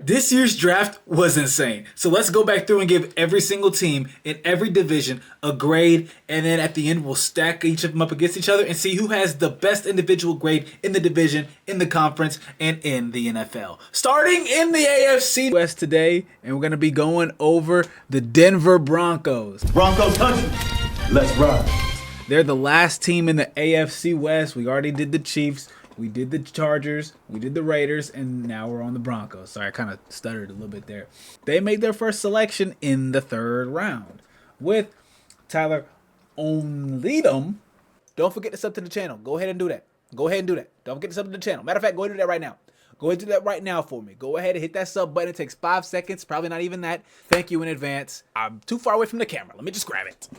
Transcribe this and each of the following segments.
This year's draft was insane. So let's go back through and give every single team in every division a grade, and then at the end we'll stack each of them up against each other and see who has the best individual grade in the division, in the conference, and in the NFL. Starting in the AFC West today, and we're going to be going over the Denver Broncos. Broncos country, let's ride. They're the last team in the AFC West. We already did the Chiefs. We did the Chargers, we did the Raiders, and now we're on the Broncos. Sorry, I kind of stuttered a little bit there. They made their first selection in the third round with Tyler Onleadum. Don't forget to sub to the channel. Go ahead and do that. Go ahead and do that. Don't forget to sub to the channel. Matter of fact, go ahead and do that right now. Go ahead and do that right now for me. Go ahead and hit that sub button. It takes 5 seconds, probably not even that. Thank you in advance. I'm too far away from the camera. Let me just grab it.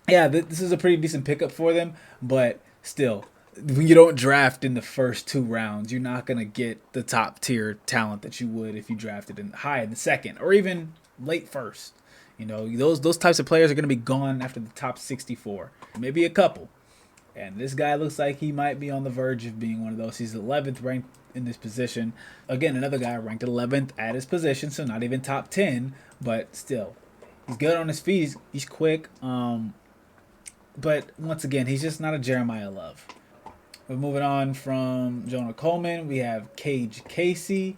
Yeah, this is a pretty decent pickup for them, but still, when you don't draft in the first 2 rounds, you're not going to get the top tier talent that you would if you drafted high in the second or even late first. You know, those types of players are going to be gone after the top 64, maybe a couple. And this guy looks like he might be on the verge of being one of those. He's 11th ranked in this position. Again, another guy ranked 11th at his position, so not even top 10, but still, he's good on his feet. He's quick. But once again, he's just not a Jeremiah Love. We're moving on from Jonah Coleman. We have Cage Casey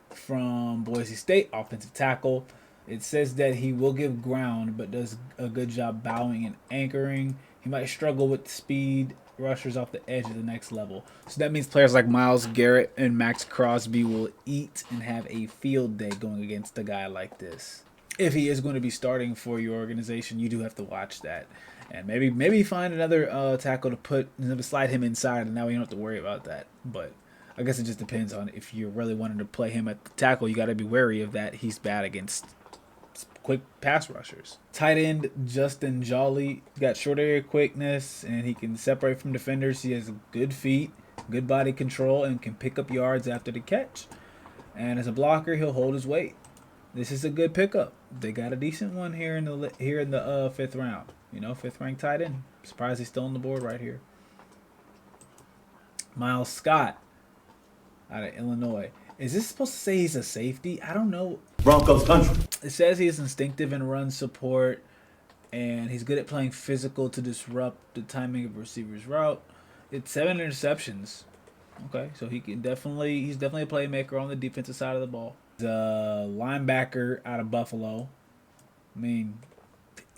from Boise State, offensive tackle. It says that he will give ground, but does a good job bowing and anchoring. He might struggle with speed rushers off the edge of the next level. So that means players like Myles Garrett and Max Crosby will eat and have a field day going against a guy like this. If he is going to be starting for your organization, you do have to watch that. And maybe find another tackle to slide him inside, and now you don't have to worry about that. But I guess it just depends on if you're really wanting to play him at the tackle. You got to be wary of that. He's bad against quick pass rushers. Tight end Justin Jolly got short area quickness, and he can separate from defenders. He has good feet, good body control, and can pick up yards after the catch. And as a blocker, he'll hold his weight. This is a good pickup. They got a decent one here in the 5th round. You know, 5th ranked tight end. Surprised he's still on the board right here. Miles Scott out of Illinois. Is this supposed to say he's a safety? I don't know. Broncos country. It says he is instinctive in run support, and he's good at playing physical to disrupt the timing of a receiver's route. It's 7 interceptions. Okay, so he's definitely a playmaker on the defensive side of the ball. The linebacker out of Buffalo. I mean,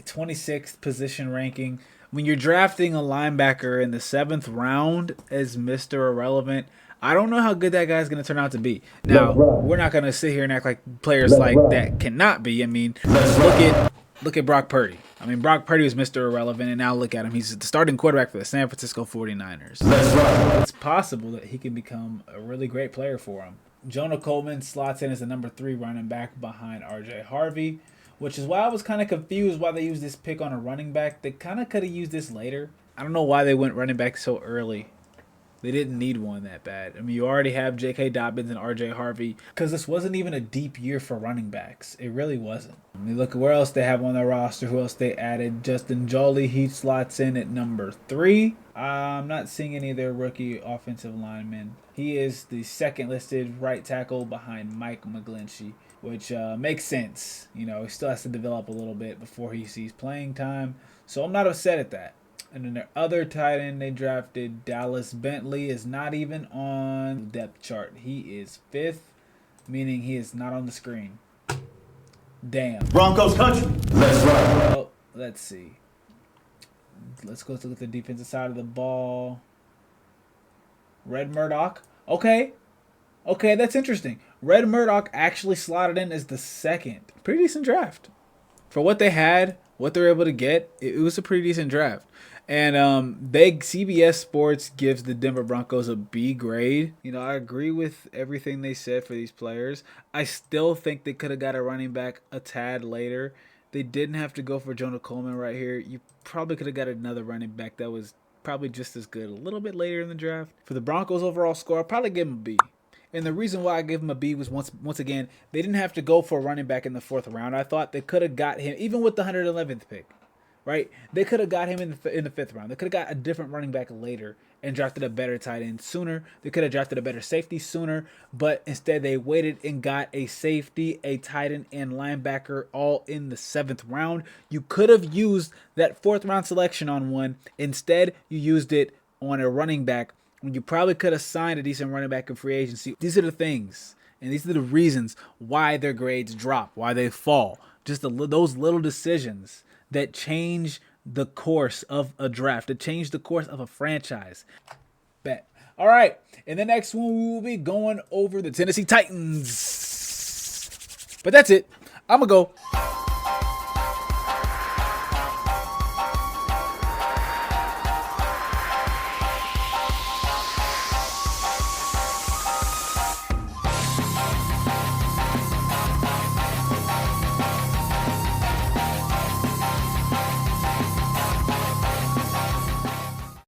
26th position ranking. When you're drafting a linebacker in the 7th round as Mr. Irrelevant, I don't know how good that guy's going to turn out to be. Now, we're not going to sit here and act like players like that cannot be. I mean, look at Brock Purdy. I mean, Brock Purdy was Mr. Irrelevant, and now look at him. He's the starting quarterback for the San Francisco 49ers. It's possible that he can become a really great player for him. Jonah Coleman slots in as the number 3 running back behind R.J. Harvey, which is why I was kind of confused why they used this pick on a running back. They kind of could have used this later. I don't know why they went running back so early. They didn't need one that bad. I mean, you already have J.K. Dobbins and R.J. Harvey because this wasn't even a deep year for running backs. It really wasn't. I mean, look at where else they have on their roster, who else they added. Justin Jolly, he slots in at number 3. I'm not seeing any of their rookie offensive linemen. He is the 2nd listed right tackle behind Mike McGlinchey, which makes sense. You know, he still has to develop a little bit before he sees playing time. So I'm not upset at that. And then their other tight end they drafted, Dallas Bentley, is not even on the depth chart. He is 5th, meaning he is not on the screen. Damn. Broncos country, let's ride. Well, let's see. Let's go look at the defensive side of the ball. Red Murdoch. Okay, that's interesting. Red Murdoch actually slotted in as the 2nd. Pretty decent draft. For what they had, what they were able to get, it was a pretty decent draft. And CBS Sports gives the Denver Broncos a B grade. You know, I agree with everything they said for these players. I still think they could have got a running back a tad later. They didn't have to go for Jonah Coleman right here. You probably could have got another running back that was probably just as good a little bit later in the draft. For the Broncos overall score, I'll probably give them a B. And the reason why I gave him a B was once again, they didn't have to go for a running back in the 4th round. I thought they could have got him, even with the 111th pick. right? They could have got him in the fifth round. They could have got a different running back later and drafted a better tight end sooner. They could have drafted a better safety sooner, but instead they waited and got a safety, a tight end, and linebacker all in the seventh round. You could have used that fourth round selection on one. Instead, you used it on a running back when you probably could have signed a decent running back in free agency. These are the things, and these are the reasons why their grades drop, why they fall. Just those little decisions that change the course of a draft, that change the course of a franchise. Bet. All right. In the next one, we will be going over the Tennessee Titans. But that's it. I'm going to go.